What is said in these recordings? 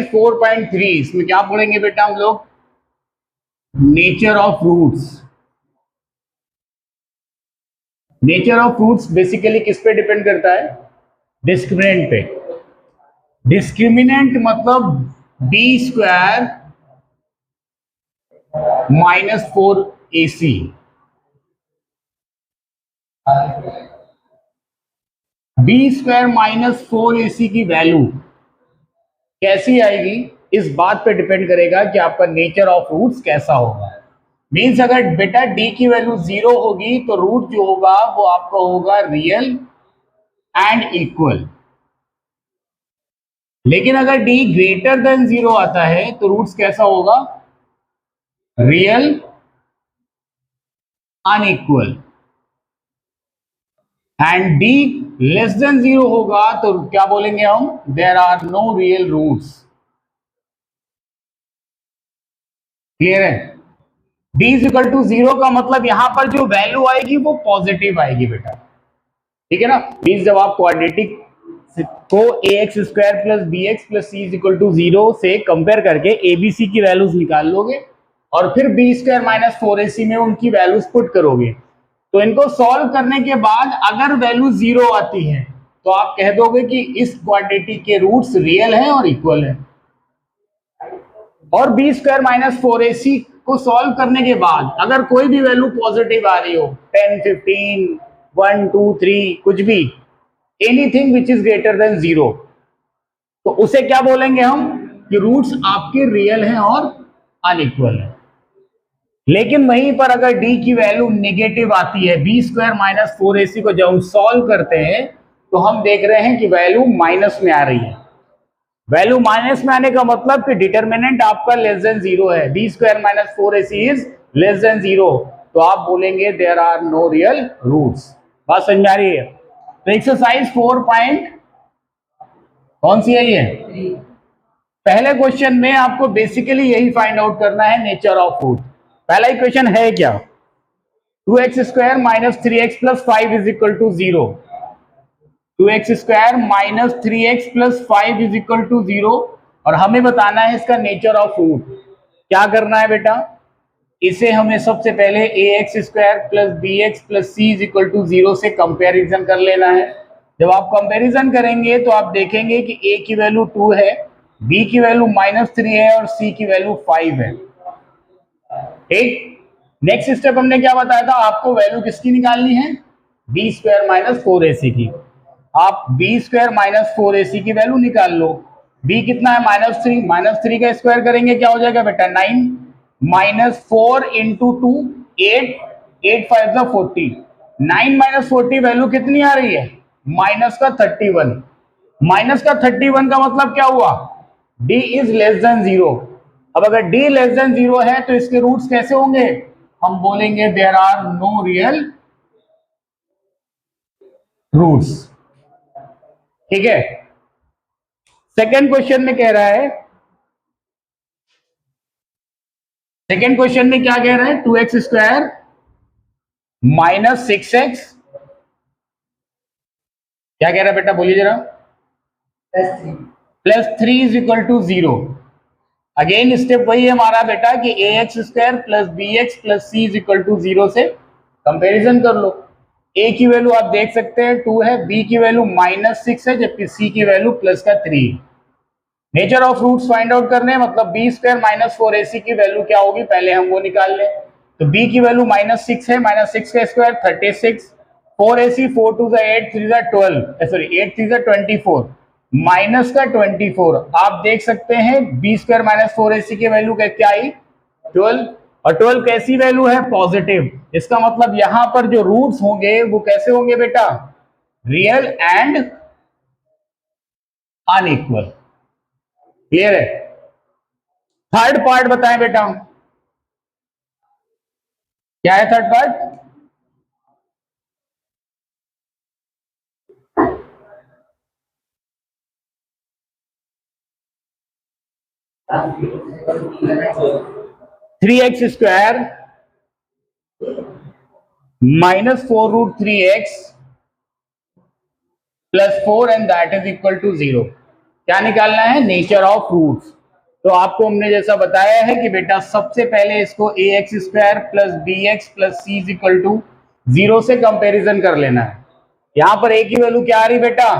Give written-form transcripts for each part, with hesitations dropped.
4.3 इसमें क्या पढ़ेंगे बेटा हम लोग? Nature of roots. Nature of roots basically किस पे डिपेंड करता है? डिस्क्रिमिनेंट पे। डिस्क्रिमिनेंट मतलब B square -4ac। B square -4ac की वैल्यू कैसी आएगी इस बात पे डिपेंड करेगा कि आपका नेचर ऑफ रूट्स कैसा होगा। मीन्स अगर बेटा डी की वैल्यू 0 होगी तो रूट जो होगा वो आपका होगा रियल एंड इक्वल। लेकिन अगर डी ग्रेटर देन 0 आता है तो रूट्स कैसा होगा? Real unequal. And D less than 0 होगा तो क्या बोलेंगे हम? There are no real roots. Clear है? d इज इक्वल टू 0 का मतलब यहां पर जो वैल्यू आएगी वो पॉजिटिव आएगी बेटा। ठीक है ना? मीन्स जब आप क्वाड्रेटिक को ax square plus B X plus C is equal to 0 से कंपेयर करके एबीसी की वैल्यूज निकाल लोगे और फिर बी स्क्वायर -4ac में उनकी वैल्यूज पुट करोगे, तो इनको सॉल्व करने के बाद अगर वैल्यू 0 आती है तो आप कह दोगे कि इस क्वाड्रेटिक के रूट्स रियल हैं और इक्वल है। और बी स्क्वायर -4ac को सॉल्व करने के बाद अगर कोई भी वैल्यू पॉजिटिव आ रही हो 10, 15, 1, 2, 3 कुछ भी, anything which is greater than 0, तो उसे क्या बोलेंगे हम? कि रूट्स आपके रियल हैं और अनइक्वल है। लेकिन वहीं पर अगर d की वैल्यू नेगेटिव आती है, बी स्क्वायर -4ac को जब हम सॉल्व करते हैं तो हम देख रहे हैं कि वैल्यू माइनस में आ रही है। वैल्यू माइनस में आने का मतलब कि डिटरमिनेंट आपका लेस देन 0 है। B square -4ac is less than 0, तो आप बोलेंगे there are no real roots. बात समझ में आ रही है? तो एक्सरसाइज 4 पॉइंट कौन सी है ये? पहले क्वेश्चन में आपको बेसिकली यही फाइंड आउट करना है, नेचर ऑफ रूट। पहला इक्वेशन है क्या? 2x square -3x plus 5 is equal to 0। 2x square -3x plus 5 is equal to 0 और हमें बताना है इसका नेचर ऑफ रूट। क्या करना है बेटा? इसे हमें सबसे पहले ax square plus bx plus c is equal to 0 से कंपेरिजन कर लेना है। जब आप कंपैरिजन करेंगे तो आप देखेंगे कि a की वैल्यू 2 है, b की वैल्यू -3 है और c की वैल्यू 5 है। ठीक। नेक्स्ट स्टेप हमने क्या बताया था? आपको वैल्यू किसकी निकालनी है? बी स्क्वायर -4ac की। आप बी स्क्वायर -4ac की वैल्यू निकाल लो। b कितना है? -3। -3 का स्क्वायर करेंगे क्या हो जाएगा बेटा? 9 -4 इंटू 2 8, 8 5 जा 40। 9 -40 वैल्यू कितनी आ रही है? -31। माइनस का 31 का मतलब क्या हुआ? d is less than 0। अब अगर d लेस देन 0 है तो इसके रूट्स कैसे होंगे? हम बोलेंगे there are no real roots. ठीक है। सेकेंड क्वेश्चन में कह रहा है, सेकेंड क्वेश्चन में क्या कह रहा है? 2x स्क्वायर -6x, क्या कह रहा है बेटा? बोलिए जरा। +3 is equal to 0। Again step वही है हमारा बेटा कि ax square plus B X plus C is equal to 0 से कंपेरिजन कर लो। a की वैल्यू आप देख सकते हैं 2 है, b की वैल्यू -6 है, जबकि c की value +3। Nature of roots find out करने मतलब बी स्क्वायर -4ac की वैल्यू क्या होगी पहले हम वो निकाल लें। तो b की वैल्यू -6 है, -6 का स्क्वायर 36, 4ac, 4 2 8 3 12, सॉरी 8 3 24, माइनस का 24। आप देख सकते हैं बी स्क्वायर -4ac की वैल्यू क्या आई? 12। और 12 कैसी वैल्यू है? पॉजिटिव। इसका मतलब यहां पर जो रूट्स होंगे वो कैसे होंगे बेटा? Real and unequal. क्लियर है? थर्ड पार्ट बताएं बेटा, क्या है third part? (3x square -4√3x plus 4 and that is equal to 0। क्या निकालना है? Nature of roots. तो आपको हमने जैसा बताया है कि बेटा सबसे पहले इसको A X square plus B X plus C is equal to 0 से कंपेरिजन कर लेना है। यहां पर ए की वैल्यू क्या आ रही बेटा?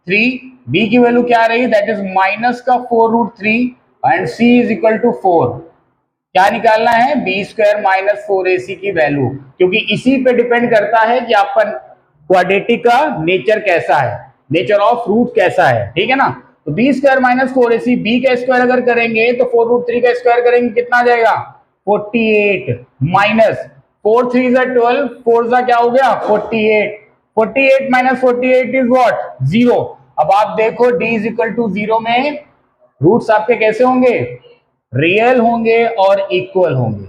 3, बी की वैल्यू क्या आ रही है? दैट इज माइनस का 4√3 and C is equal to 4। क्या निकालना है? बी स्क्वायर माइनस 4ac की वैल्यू, क्योंकि इसी पे डिपेंड करता है कि आपका क्वाड्रेटिक का नेचर कैसा है, नेचर ऑफ रूट कैसा है, ठीक है ना। तो B square minus 4ac, B का स्क्वायर अगर करेंगे तो 4√3 का स्क्वायर करेंगे कितना आ जाएगा? 48 माइनस 4 3 12, 4 क्या हो गया? 48, 48 माइनस 48 इज व्हाट? 0। अब आप देखो d इज इक्वल टू 0 में रूट्स आपके कैसे होंगे? रियल होंगे और इक्वल होंगे।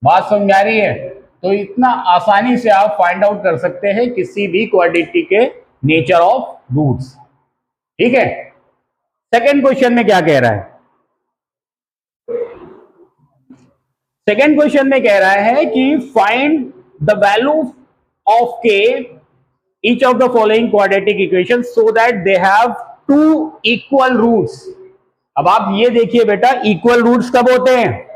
बात समझ आ रही है? तो इतना आसानी से आप फाइंड आउट कर सकते हैं किसी भी क्वाड्रेटिक के नेचर ऑफ रूट्स, ठीक है। सेकंड क्वेश्चन में क्या कह रहा है? सेकंड क्वेश्चन में कह रहा है कि find the value of K each of the following quadratic equation so that they have two equal roots. अब आप ये देखिए बेटा, इक्वल रूट्स कब होते हैं?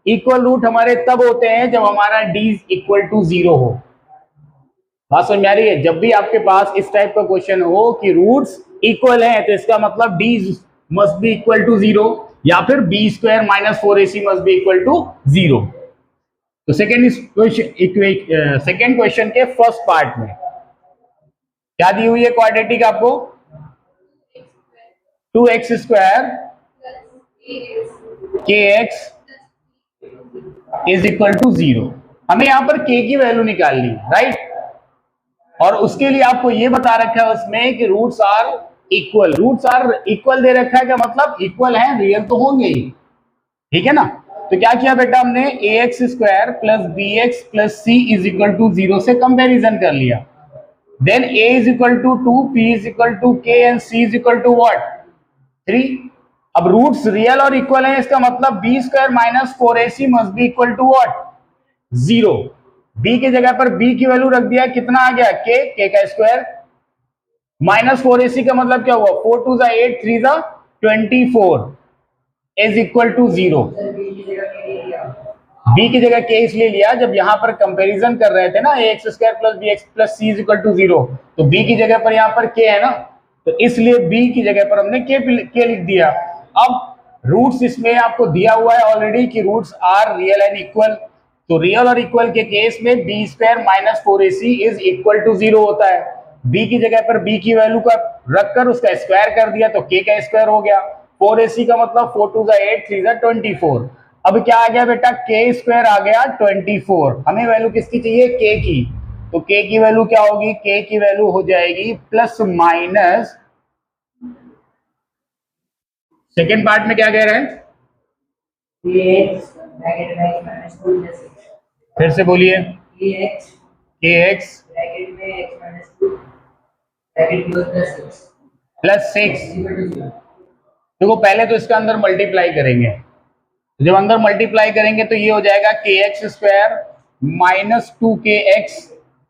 इक्वल रूट हमारे तब होते हैं जब हमारा d इक्वल टू 0 हो। बात समझ में आ रही है? जब भी आपके पास इस टाइप का क्वेश्चन हो कि रूट्स इक्वल है तो इसका मतलब d must be equal to 0 या फिर B square minus 4ac must be equal to 0। तो सेकेंड क्वेश्चन के फर्स्ट पार्ट में क्या दी हुई है क्वाड्रेटिक आपको? 2x square kx is equal to 0। हमें यहां पर k की वैल्यू निकालनी है, राइट। और उसके लिए आपको ये बता रखा है उसमें कि roots are equal. Roots are equal दे रखा है, क्या मतलब? इक्वल है, रियल तो होंगे ही, ठीक है ना। तो क्या किया बेटा हमने? A X square plus B X plus C is equal to 0 से कंपेरिजन कर लिया। Then a is equal to 2, p is equal to k and c is equal to what? 3। अब रूट्स रियल और इक्वल है, इसका मतलब B square minus 4ac must be equal to what? 0। b की जगह पर b की वैल्यू रख दिया, कितना आ गया? k का स्क्वायर माइनस 4ac का मतलब क्या हुआ? 4 2 8, 3 24 इज इक्वल टू 0। b की जगह k इसलिए लिया जब यहां पर कंपैरिजन कर रहे थे ना, ax square plus bx plus c is equal to 0, तो b की जगह पर यहां पर k है ना, तो इसलिए b की जगह पर हमने k लिख दिया। अब रूट्स इसमें आपको दिया हुआ है ऑलरेडी कि roots are real and equal, तो रियल और इक्वल के केस में B square minus 4ac is equal to 0 होता है। b की जगह पर b की वैल्यू का रखकर उसका स्क्वायर कर दिया तो k का स्क्वायर हो गया। 4ac का मतलब 4 2 8, 3 24। अब क्या आ गया बेटा? k स्क्वायर आ गया 24। हमें वैल्यू किसकी चाहिए? k की। तो k की वैल्यू क्या होगी? k की वैल्यू हो जाएगी प्लस माइनस, सेकेंड पार्ट में क्या कह रहे हैं? फिर से बोलिए। kx plus 6। देखो पहले तो इसका अंदर मल्टीप्लाई करेंगे, जब अंदर मल्टीप्लाई करेंगे तो ये हो जाएगा kx square minus 2kx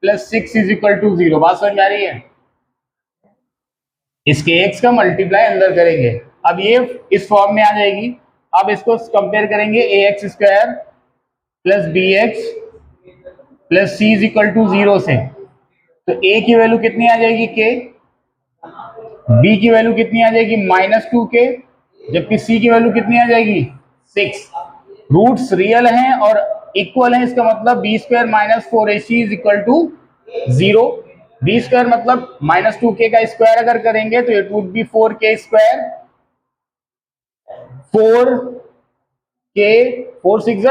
plus 6 is equal to 0। बात समझ में आ रही है? इस kx का मल्टीप्लाई अंदर करेंगे, अब ये इस फॉर्म में आ जाएगी। अब इसको कंपेयर करेंगे ax square plus bx plus c is equal to 0 से, तो a की वैल्यू कितनी आ जाएगी? k। b की वैल्यू कितनी आ जाएगी? माइनस 2k, जबकि c की वैल्यू कितनी आ जाएगी? 6। रूट्स रियल हैं और इक्वल हैं, इसका मतलब B square minus 4ac is equal to 0। B square मतलब माइनस 2k का स्क्वायर अगर करेंगे तो it would be 4k square, 4k 4 6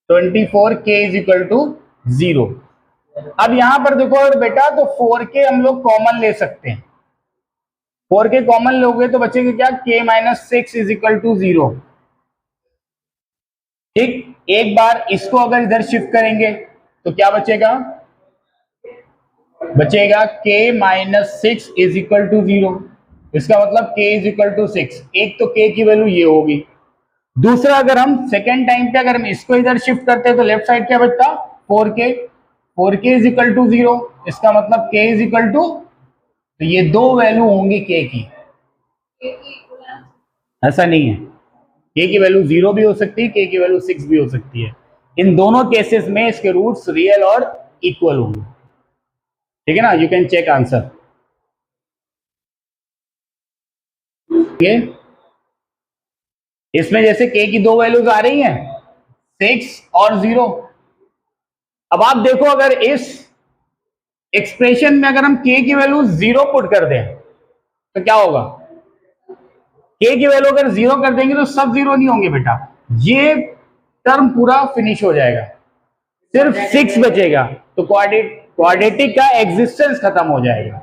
24k is equal to 0। अब यहां पर देखो बेटा, तो 4k हम लोग कॉमन ले सकते हैं। 4k कॉमन लोगे तो बचेगा क्या? k minus 6 is equal to 0। ठीक, एक बार इसको अगर इधर शिफ्ट करेंगे तो क्या बचेगा? बचेगा k minus 6 is equal to 0। इसका मतलब k इज इक्वल टू 6। एक तो k की वैल्यू ये होगी। दूसरा, अगर हम सेकेंड टाइम पे अगर हम इसको इधर शिफ्ट करते हैं तो लेफ्ट साइड क्या बचता? 4k। 4k is equal to 0, इसका मतलब k इज इक्वल टू तो ये दो वैल्यू होंगी के की, ऐसा नहीं है। के की वैल्यू 0 भी हो सकती है, के की वैल्यू 6 भी हो सकती है। इन दोनों केसेस में इसके रूट्स रियल और इक्वल होंगे, ठीक है ना। You can check answer. इसमें जैसे के की दो वैल्यूज आ रही हैं, 6 और 0। अब आप देखो, अगर इस एक्सप्रेशन में अगर हम के की वैल्यू 0 पुट कर दें तो क्या होगा? के की वैल्यू अगर 0 कर देंगे तो सब 0 नहीं होंगे बेटा, ये टर्म पूरा फिनिश हो जाएगा, सिर्फ 6 बचेगा, तो क्वाड्रेटिक का एग्जिस्टेंस खत्म हो जाएगा।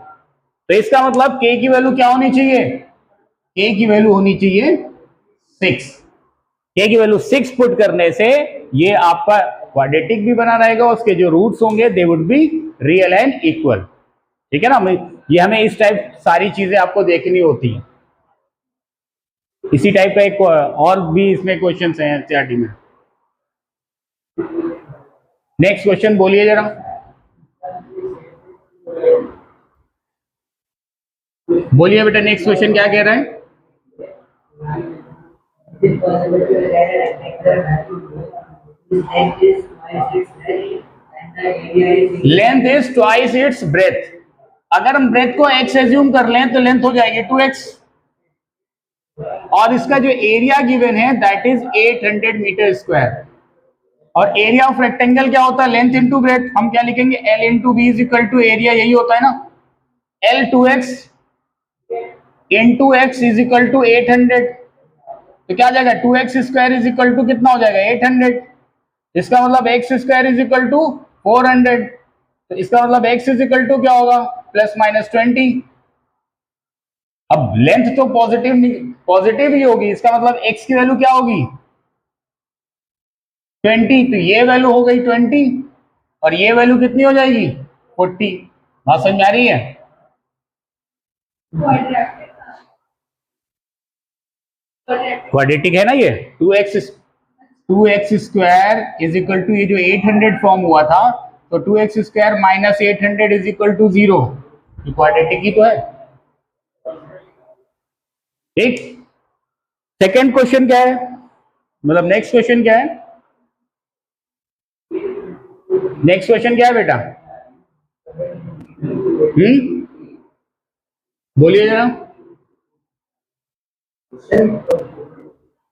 तो इसका मतलब के की वैल्यू क्या होनी चाहिए? के की वैल्यू होनी चाहिए 6। के की वैल्यू 6 पुट करने से ये आपका क्वाड्रेटिक भी बना रहेगा, उसके जो रूट्स होंगे they would be real and equal, ठीक है ना। ये हमें इस टाइप सारी चीजें आपको देखनी होती है। इसी टाइप का एक और भी इसमें क्वेश्चन है एनसीईआरटी में। नेक्स्ट क्वेश्चन बोलिए जरा, बोलिए बेटा, नेक्स्ट क्वेश्चन क्या कह रहा है? Length is twice its breath. अगर हम ब्रेथ को x एज्यूम कर लें तो लेंथ हो जाएगी 2x, और इसका जो एरिया गिवन है दैट इज 800 मीटर स्क्वायर। और एरिया ऑफ रेक्टेंगल क्या होता है? Length into breadth. हम क्या लिखेंगे? L into B is equal to area, यही होता है ना। L 2x into X is equal to 800, तो क्या आ जाएगा? 2x square is equal to कितना हो जाएगा? 800। इसका मतलब x square is equal to 400, तो इसका मतलब x इज इक्वल टू क्या होगा? Plus minus 20। अब लेंथ तो पॉजिटिव ही होगी, इसका मतलब x की वैल्यू क्या होगी? 20, तो ये वैल्यू हो गई 20 और ये वैल्यू कितनी हो जाएगी? 40। बात समझ में आ रही है? क्वाड्रेटिक है ना ये। 2x square is equal to, ये जो 800 फॉर्म हुआ था, तो 2x square minus 800 is equal to 0, ये क्वाड्रेटिक ही तो है, ठीक। सेकेंड क्वेश्चन क्या है, मतलब नेक्स्ट क्वेश्चन क्या है? नेक्स्ट क्वेश्चन क्या है बेटा? बोलिए जरा,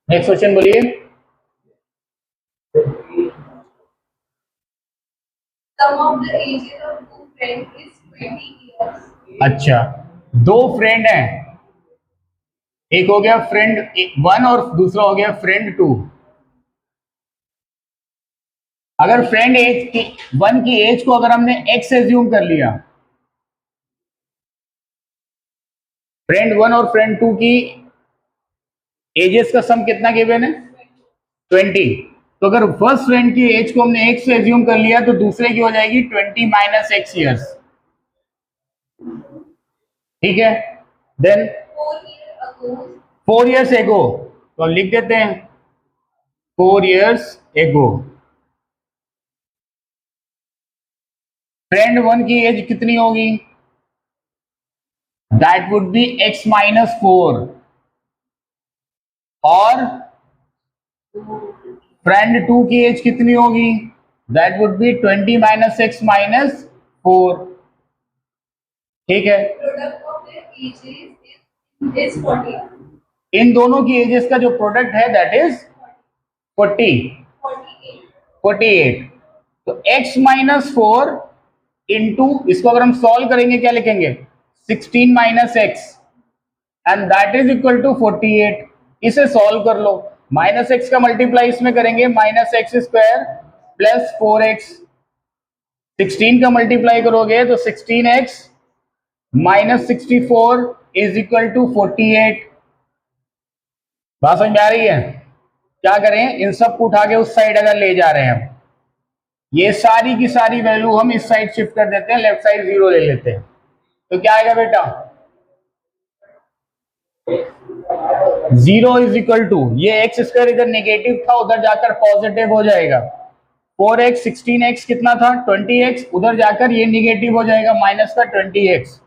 नेक्स्ट क्वेश्चन बोलिए। Sum of the ages of two friends is 20 years. अच्छा, दो फ्रेंड हैं, एक हो गया फ्रेंड 1 और दूसरा हो गया फ्रेंड 2। अगर फ्रेंड 1 की एज को अगर हमने x एज्यूम कर लिया, फ्रेंड 1 और फ्रेंड 2 की एजेस का सम कितना गिवन है? 20। तो अगर फर्स्ट फ्रेंड की एज को हमने x से एज्यूम कर लिया तो दूसरे की हो जाएगी 20 माइनस x ईयर्स, ठीक है। देन 4 ईयर्स एगो, तो हम लिख देते हैं 4 ईयर्स एगो। फ्रेंड 1 की एज कितनी होगी? That would be x minus 4, और फ्रेंड 2 की एज कितनी होगी? That would be 20 minus x minus 4, ठीक है। इन दोनों की एजेस का जो प्रोडक्ट है दैट इज 48। तो x माइनस 4 इंटू, इसको अगर हम सॉल्व करेंगे क्या लिखेंगे? 16 minus X and that is equal to 48। इसे सॉल्व कर लो, माइनस एक्स का मल्टीप्लाई इसमें करेंगे, minus x square plus 4x, 16 का मल्टीप्लाई करोगे तो 16x minus 64 is equal to 48। बात समझ में आ रही है? क्या करें, इन सब को उठा के उस साइड अगर ले जा रहे हैं, ये सारी की सारी वैल्यू हम इस साइड शिफ्ट कर देते हैं, लेफ्ट साइड 0 ले लेते हैं, तो क्या आएगा बेटा? 0 इज इक्वल टू, ये एक्स स्क्वायर इधर नेगेटिव था, उधर जाकर पॉजिटिव हो जाएगा। 4x 16x कितना था? 20x, उधर जाकर ये नेगेटिव हो जाएगा, माइनस का 20x।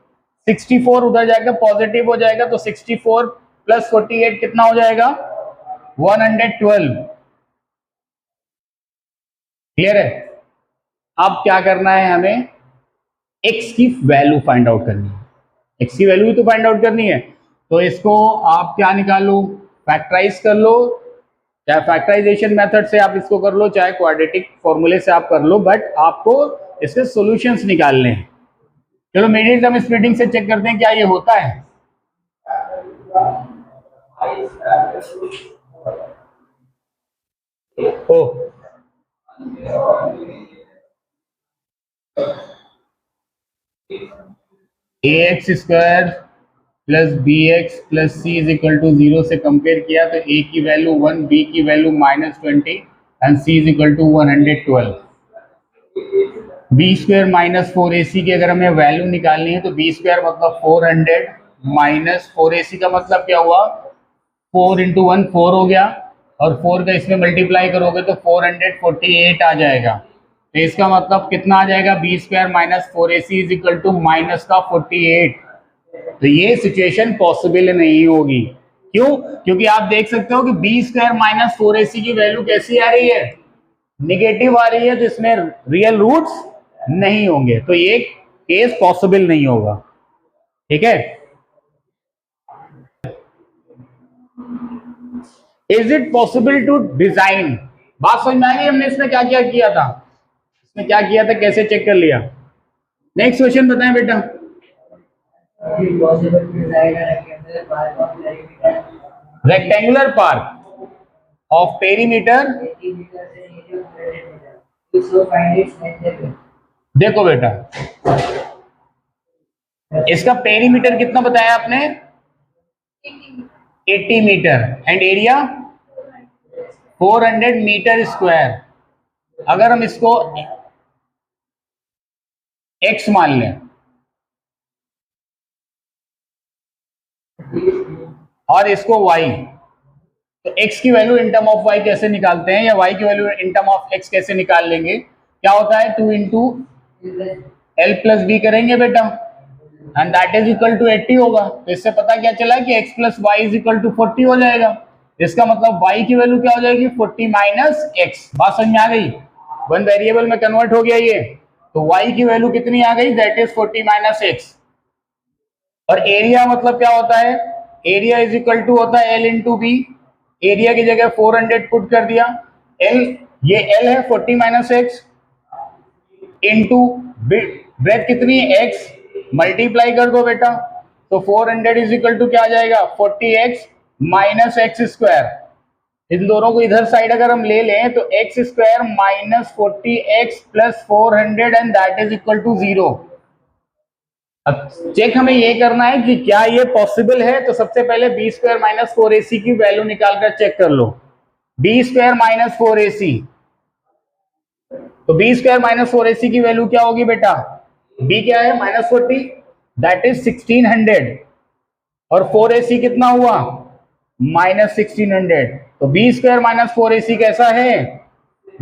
64 उधर जाएगा पॉजिटिव हो जाएगा, तो 64 प्लस 48 कितना हो जाएगा? 112। क्लियर है? अब क्या करना है हमें? x की वैल्यू फाइंड आउट करनी है। x की वैल्यू ही तो फाइंड आउट करनी है। तो इसको आप क्या निकालो? फैक्टराइज कर लो, चाहे फैक्टराइजेशन मेथड से आप इसको कर लो, चाहे क्वाड्रेटिक फॉर्मूले से आप कर लो, बट आपको इसके सॉल्यूशंस निकालने हैं। चलो मिडिल टर्म स्प्लिटिंग से चेक करते हैं क्या ये होता है। ओ ax square plus B X plus C is equal to 0 से कंपेयर किया तो a की वैल्यू 1, b की value -20 and c is equal to 112। B square minus 4ac की अगर हमें वैल्यू निकालनी है तो बी स्क्वायर मतलब 400 माइनस 4ac का मतलब क्या हुआ? 4 इंटू 1 4 हो गया, और 4 का इसमें मल्टीप्लाई करोगे तो 448 आ जाएगा। तो इसका मतलब कितना आ जाएगा? B square minus 4ac is equal to minus का 48। तो ये सिचुएशन पॉसिबल नहीं होगी। क्यों? क्योंकि आप देख सकते हो कि बी स्क्वायर माइनस 4ac की वैल्यू कैसी आ रही है? निगेटिव आ रही है, तो इसमें रियल रूट्स नहीं होंगे, तो ये केस पॉसिबल नहीं होगा। ठीक है? Is it possible to design? बात समझ में आ गई? हमने इसमें क्या क्या किया था, इसमें क्या किया था, कैसे चेक कर लिया। नेक्स्ट क्वेश्चन बताएं बेटा। Rectangular park of perimeter. देखो बेटा, इसका पेरीमीटर कितना बताया आपने? 80 meter and area 400 meter square. अगर हम इसको x मान लें और इसको y, तो x की value in term of y कैसे निकालते हैं, या y की value in term of x कैसे निकाल लेंगे? क्या होता है? 2 इंटू एल प्लस बी करेंगे बेटा, and that is equal to 80 होगा। तो इससे पता क्या चला कि x plus Y is equal to 40 हो जाएगा। इसका मतलब y की वैल्यू क्या हो जाएगी? 40 माइनस x। बात समझ में आ गई? वन वेरिएबल में कन्वर्ट हो गया ये, तो y की वैल्यू कितनी आ गई? That is 40 minus x। और एरिया मतलब क्या होता है? एरिया इज इक्वल टू होता है एल इंटू बी। एरिया की जगह 400 पुट कर दिया, एल ये एल है 40 माइनस एक्स इंटू ब्रेथ कितनी है? एक्स, मल्टीप्लाई कर दो बेटा, तो 400 इज इक्वल टू क्या आ जाएगा? 40x minus x square. इन दोनों को इधर साइड अगर हम ले लें तो X square minus 40x plus 400 and that is equal to 0। अब चेक हमें ये करना है कि क्या ये पॉसिबल है। तो सबसे पहले बी स्क्वायर माइनस 4ac की वैल्यू निकालकर चेक कर लो। बी स्क्वायर माइनस 4ac, तो बी स्क्वायर माइनस 4ac की वैल्यू क्या होगी बेटा? बी क्या है? -40, दैट इज 1600, और 4ac कितना हुआ? -1600। तो बी स्क्वायर माइनस 4ac कैसा है?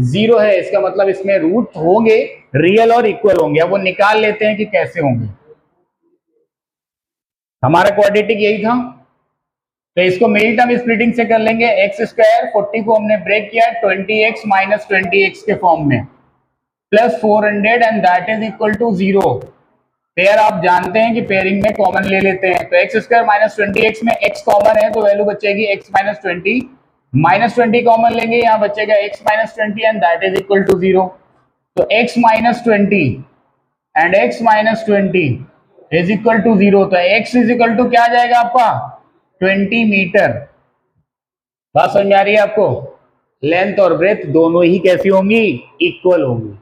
0 है। इसका मतलब इसमें रूट होंगे, रियल और इक्वल होंगे। अब वो निकाल लेते हैं कि कैसे होंगे। हमारा क्वाड्रेटिक यही था, तो इसको मिडिल टर्म स्प्लिटिंग से कर लेंगे। एक्स स्क्वायर 40 को हमने ब्रेक किया 20x माइनस 20x के फॉर्म में, plus 400 and that is equal to 0। Pair आप जानते हैं कि पेयरिंग में कॉमन ले लेते हैं, तो एक्स स्क्वायर माइनस 20x में x कॉमन है तो वैल्यू बचेगी x माइनस 20, माइनस 20 कॉमन लेंगे, यहाँ बचेगा x minus 20 and that is equal to 0। तो x minus 20 and x minus 20 is equal to 0। तो x इज इक्वल टू क्या आ जाएगा आपका? 20 मीटर। बात समझ में आ रही है आपको? लेंथ और ब्रेथ दोनों ही कैसी होंगी? इक्वल होंगी।